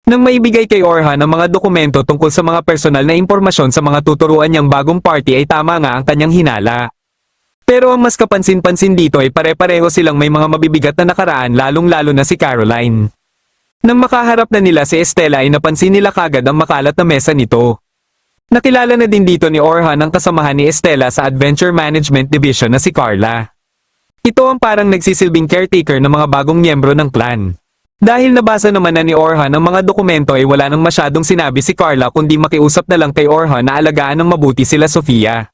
Nang maibigay kay Orhan ang mga dokumento tungkol sa mga personal na impormasyon sa mga tuturuan niyang bagong party ay tama nga ang kanyang hinala. Pero ang mas kapansin-pansin dito ay pare-pareho silang may mga mabibigat na nakaraan lalong-lalo na si Caroline. Nang makaharap na nila si Estela ay napansin nila kagad ang makalat na mesa nito. Nakilala na din dito ni Orhan ang kasamahan ni Estela sa Adventure Management Division na si Carla. Ito ang parang nagsisilbing caretaker ng mga bagong miyembro ng clan. Dahil nabasa naman na ni Orhan ang mga dokumento ay wala nang masyadong sinabi si Carla kundi makiusap na lang kay Orhan na alagaan ng mabuti sila Sofia.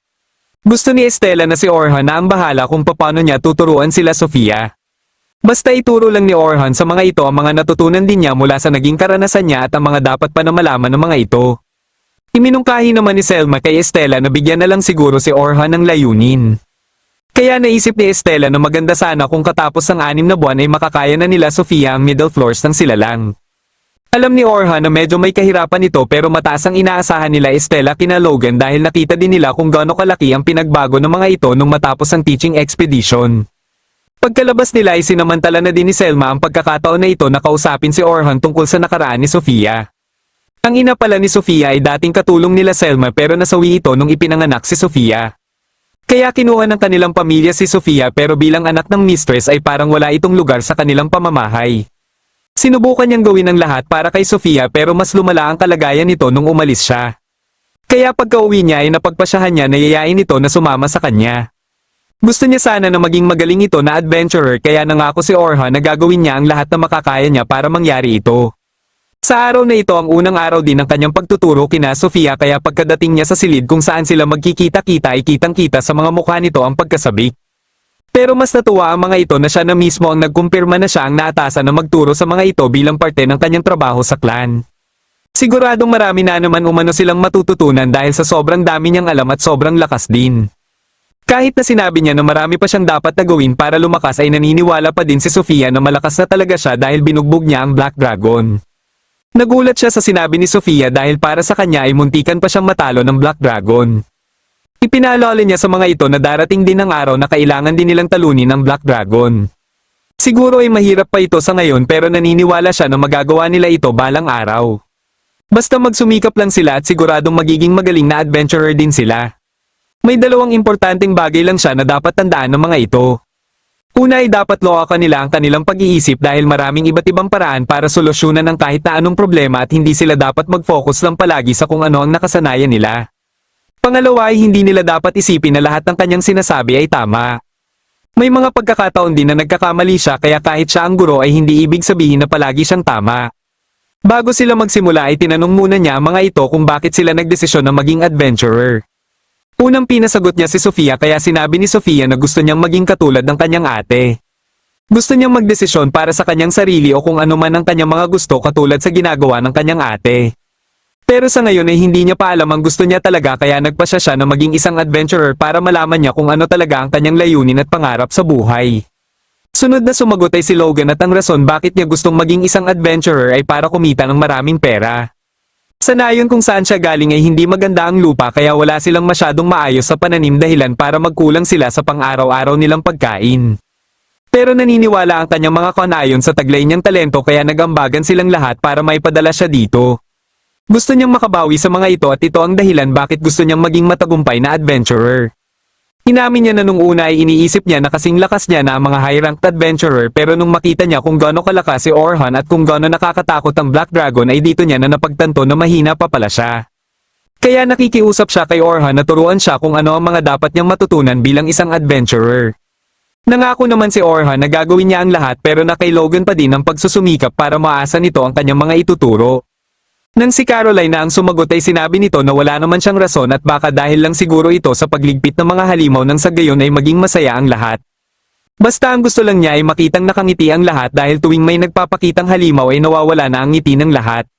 Gusto ni Estela na si Orhan na ang bahala kung paano niya tuturuan sila Sofia. Basta ituro lang ni Orhan sa mga ito ang mga natutunan din niya mula sa naging karanasan niya at ang mga dapat pa na malaman ng mga ito. Iminungkahi naman ni Selma kay Estela na bigyan na lang siguro si Orhan ng layunin. Kaya naisip ni Estela na maganda sana kung katapos ng 6 na buwan ay makakaya na nila Sofia ang middle floors ng sila lang. Alam ni Orhan na medyo may kahirapan ito pero mataas ang inaasahan nila Estela kina Logan dahil nakita din nila kung gaano kalaki ang pinagbago ng mga ito nung matapos ang teaching expedition. Pagkalabas nila ay sinamantala na din ni Selma ang pagkakataon na ito na kausapin si Orhan tungkol sa nakaraan ni Sofia. Ang ina pala ni Sofia ay dating katulong nila Selma pero nasawi ito nung ipinanganak si Sofia. Kaya kinuha ng kanilang pamilya si Sofia pero bilang anak ng mistress ay parang wala itong lugar sa kanilang pamamahay. Sinubukan niyang gawin ang lahat para kay Sofia pero mas lumala ang kalagayan nito nung umalis siya. Kaya pagka-uwi niya ay napagpasyahan niya na yayain ito na sumama sa kanya. Gusto niya sana na maging magaling ito na adventurer kaya nangako si Orhan na gagawin niya ang lahat na makakaya niya para mangyari ito. Sa araw na ito ang unang araw din ng kanyang pagtuturo kina Sofia kaya pagkadating niya sa silid kung saan sila magkikita-kita ay kitang-kita sa mga mukha nito ang pagkasabik. Pero mas natuwa ang mga ito na siya na mismo ang nagkumpirma na siya ang naatasan na magturo sa mga ito bilang parte ng kanyang trabaho sa clan. Siguradong marami na naman umano silang matututunan dahil sa sobrang dami niyang alam at sobrang lakas din. Kahit na sinabi niya na marami pa siyang dapat na gawin para lumakas ay naniniwala pa din si Sofia na malakas na talaga siya dahil binugbog niya ang Black Dragon. Nagulat siya sa sinabi ni Sofia dahil para sa kanya ay muntikan pa siyang matalo ng Black Dragon. Ipinaalala niya sa mga ito na darating din ang araw na kailangan din nilang talunin ang Black Dragon. Siguro ay mahirap pa ito sa ngayon pero naniniwala siya na magagawa nila ito balang araw. Basta magsumikap lang sila at siguradong magiging magaling na adventurer din sila. May dalawang importanteng bagay lang siya na dapat tandaan ng mga ito. Una ay dapat loakan nila ang kanilang pag-iisip dahil maraming iba't ibang paraan para solusyonan ang kahit na anong problema at hindi sila dapat mag-focus lang palagi sa kung ano ang nakasanayan nila. Pangalawa ay hindi nila dapat isipin na lahat ng kanyang sinasabi ay tama. May mga pagkakataon din na nagkakamali siya kaya kahit siya ang guro ay hindi ibig sabihin na palagi siyang tama. Bago sila magsimula ay tinanong muna niya ang mga ito kung bakit sila nagdesisyon na maging adventurer. Unang pinasagot niya si Sofia kaya sinabi ni Sofia na gusto niyang maging katulad ng kanyang ate. Gusto niyang magdesisyon para sa kanyang sarili o kung ano man ang kanyang mga gusto katulad sa ginagawa ng kanyang ate. Pero sa ngayon ay hindi niya pa alam ang gusto niya talaga kaya nagpasya siya na maging isang adventurer para malaman niya kung ano talaga ang kanyang layunin at pangarap sa buhay. Sunod na sumagot ay si Logan at ang rason bakit niya gustong maging isang adventurer ay para kumita ng maraming pera. Sa nayon kung saan siya galing ay hindi maganda ang lupa kaya wala silang masyadong maayos sa pananim dahilan para magkulang sila sa pang-araw-araw nilang pagkain. Pero naniniwala ang kanyang mga kanayon sa taglay niyang talento kaya nagambagan silang lahat para maipadala siya dito. Gusto niyang makabawi sa mga ito at ito ang dahilan bakit gusto niyang maging matagumpay na adventurer. Inamin niya na nung una ay iniisip niya na kasing lakas niya na ang mga high-ranked adventurer pero nung makita niya kung gaano kalakas si Orhan at kung gaano nakakatakot ang Black Dragon ay dito niya na napagtanto na mahina pa pala siya. Kaya nakikiusap siya kay Orhan na turuan siya kung ano ang mga dapat niyang matutunan bilang isang adventurer. Nangako naman si Orhan na gagawin niya ang lahat pero na kay Logan pa din ang pagsusumikap para maasa nito ang kanyang mga ituturo. Nang si Caroline na ang sumagot ay sinabi nito na wala naman siyang rason at baka dahil lang siguro ito sa pagligpit ng mga halimaw nang sa gayon ay maging masaya ang lahat. Basta ang gusto lang niya ay makitang nakangiti ang lahat dahil tuwing may nagpapakitang halimaw ay nawawala na ang ngiti ng lahat.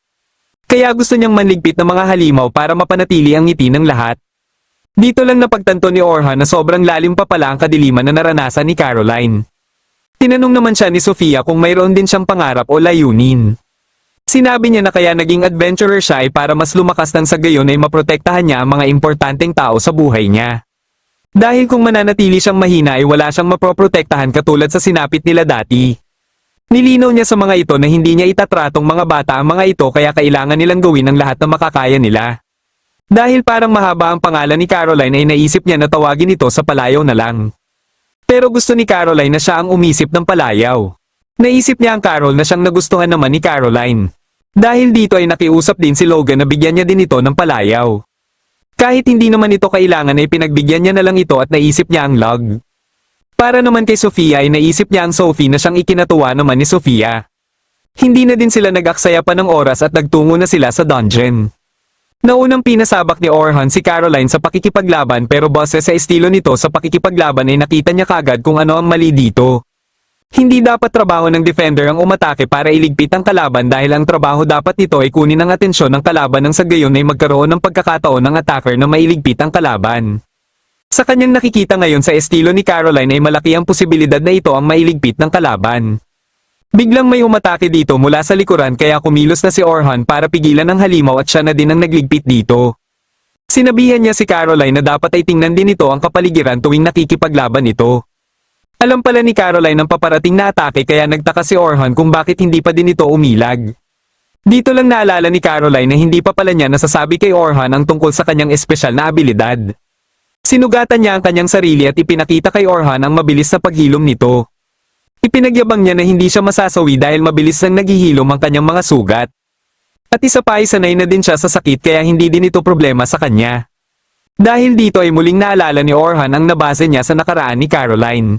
Kaya gusto niyang manligpit ng mga halimaw para mapanatili ang ngiti ng lahat. Dito lang napagtanto ni Orhan na sobrang lalim pa pala ang kadiliman na naranasan ni Caroline. Tinanong naman siya ni Sofia kung mayroon din siyang pangarap o layunin. Sinabi niya na kaya naging adventurer siya ay para mas lumakas nang sa gayon ay maprotektahan niya ang mga importanteng tao sa buhay niya. Dahil kung mananatili siyang mahina ay wala siyang mapoprotektahan katulad sa sinapit nila dati. Nilinaw niya sa mga ito na hindi niya itatratong mga bata ang mga ito kaya kailangan nilang gawin ang lahat na makakaya nila. Dahil parang mahaba ang pangalan ni Caroline ay naisip niya na tawagin ito sa palayaw na lang. Pero gusto ni Caroline na siya ang umisip ng palayaw. Naisip niya ang Carol na siyang nagustuhan naman ni Caroline. Dahil dito ay nakiusap din si Logan na bigyan niya din ito ng palayaw. Kahit hindi naman ito kailangan ay pinagbigyan niya na lang ito at naisip niya ang log. Para naman kay Sofia ay naisip niya ang Sophie na siyang ikinatuwa naman ni Sofia. Hindi na din sila nag-aksaya pa ng oras at nagtungo na sila sa dungeon. Naunang pinasabak ni Orhan si Caroline sa pakikipaglaban pero base sa estilo nito sa pakikipaglaban ay nakita niya kagad kung ano ang mali dito. Hindi dapat trabaho ng defender ang umatake para iligpit ang kalaban dahil ang trabaho dapat nito ay kunin ang atensyon ng kalaban nang sa gayon ay magkaroon ng pagkakataon ng attacker na mailigpit ang kalaban. Sa kanyang nakikita ngayon sa estilo ni Caroline ay malaki ang posibilidad na ito ang mailigpit ng kalaban. Biglang may umatake dito mula sa likuran kaya kumilos na si Orhan para pigilan ang halimaw at siya na din ang nagligpit dito. Sinabihan niya si Caroline na dapat ay tingnan din ito ang kapaligiran tuwing nakikipaglaban ito. Alam pala ni Caroline ang paparating na atake kaya nagtaka si Orhan kung bakit hindi pa din ito umilag. Dito lang naalala ni Caroline na hindi pa pala niya nasasabi kay Orhan ang tungkol sa kanyang espesyal na abilidad. Sinugatan niya ang kanyang sarili at ipinakita kay Orhan ang mabilis na paghilom nito. Ipinagyabang niya na hindi siya masasawi dahil mabilis lang naghihilom ang kanyang mga sugat. At isa pa ay sanay na din siya sa sakit kaya hindi din ito problema sa kanya. Dahil dito ay muling naalala ni Orhan ang nabase niya sa nakaraan ni Caroline.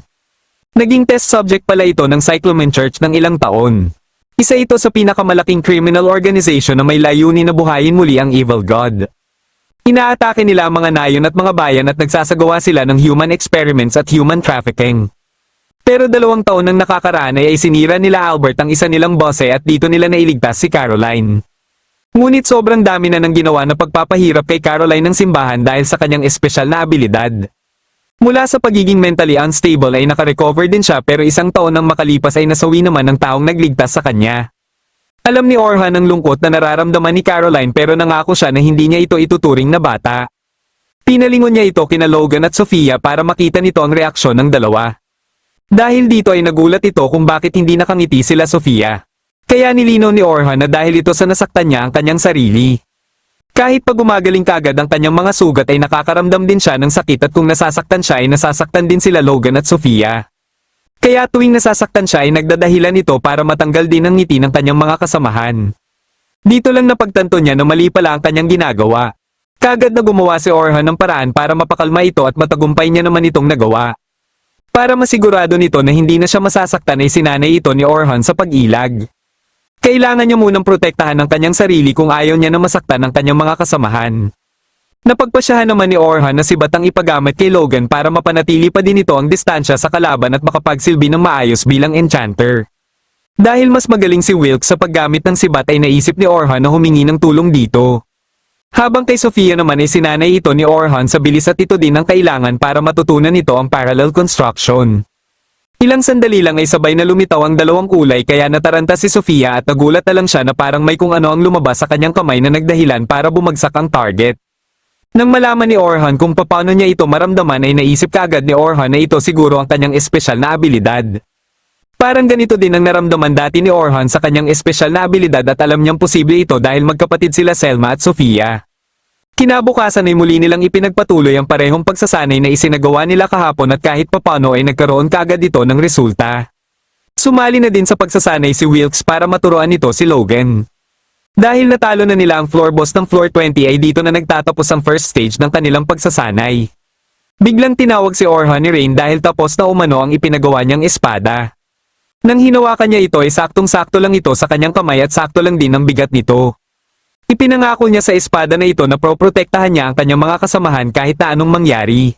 Naging test subject pala ito ng Cyclamen Church ng ilang taon. Isa ito sa pinakamalaking criminal organization na may layunin na buhayin muli ang evil god. Inaatake nila ang mga nayon at mga bayan at nagsasagawa sila ng human experiments at human trafficking. Pero 2 taon nang nakakaraan ay sinira nila Albert ang isa nilang bosse at dito nila nailigtas si Caroline. Ngunit sobrang dami na ng ginawa na pagpapahirap kay Caroline ng simbahan dahil sa kanyang espesyal na abilidad. Mula sa pagiging mentally unstable ay nakarecover din siya pero 1 taon nang makalipas ay nasawi naman ng taong nagligtas sa kanya. Alam ni Orhan ang lungkot na nararamdaman ni Caroline pero nangako siya na hindi niya ito ituturing na bata. Pinalingon niya ito kina Logan at Sofia para makita nito ang reaksyon ng dalawa. Dahil dito ay nagulat ito kung bakit hindi nakangiti sila Sofia. Kaya nilinaw ni Orhan na dahil ito sa nasaktan niya ang kanyang sarili. Kahit pag gumagaling kagad ang kanyang mga sugat ay nakakaramdam din siya ng sakit at kung nasasaktan siya ay nasasaktan din sila Logan at Sofia. Kaya tuwing nasasaktan siya ay nagdadahilan ito para matanggal din ang ngiti ng kanyang mga kasamahan. Dito lang napagtanto niya na mali pala ang kanyang ginagawa. Kagad na gumawa si Orhan ng paraan para mapakalma ito at matagumpay niya naman itong nagawa. Para masigurado nito na hindi na siya masasaktan ay sinanay ito ni Orhan sa pag-ilag. Kailangan niya munang protektahan ang kanyang sarili kung ayaw niya na masaktan ang kanyang mga kasamahan. Napagpasyahan naman ni Orhan na si Batang ipagamit kay Logan para mapanatili pa din ito ang distansya sa kalaban at makapagsilbi ng maayos bilang enchanter. Dahil mas magaling si Wilkes sa paggamit ng sibat ay naisip ni Orhan na humingi ng tulong dito. Habang kay Sofia naman ay sinanay ito ni Orhan sa bilis at ito din ang kailangan para matutunan nito ang parallel construction. Ilang sandali lang ay sabay na lumitaw ang 2 kulay kaya nataranta si Sofia at nagulat na lang siya na parang may kung ano ang lumabas sa kanyang kamay na nagdahilan para bumagsak ang target. Nang malaman ni Orhan kung paano niya ito maramdaman ay naisip kaagad ni Orhan na ito siguro ang kanyang espesyal na abilidad. Parang ganito din ang naramdaman dati ni Orhan sa kanyang espesyal na abilidad at alam niyang posible ito dahil magkapatid sila Selma at Sofia. Kinabukasan ay muli nilang ipinagpatuloy ang parehong pagsasanay na isinagawa nila kahapon at kahit papano ay nagkaroon kaagad ito ng resulta. Sumali na din sa pagsasanay si Wilkes para maturuan nito si Logan. Dahil natalo na nila ang floor boss ng floor 20 ay dito na nagtatapos ang first stage ng kanilang pagsasanay. Biglang tinawag si Orhan ni Rain dahil tapos na umano ang ipinagawa niyang espada. Nang hinawakan niya ito ay saktong-sakto lang ito sa kanyang kamay at sakto lang din ang bigat nito. Ipinangako niya sa espada na ito na proprotektahan niya ang kanyang mga kasamahan kahit na anong mangyari.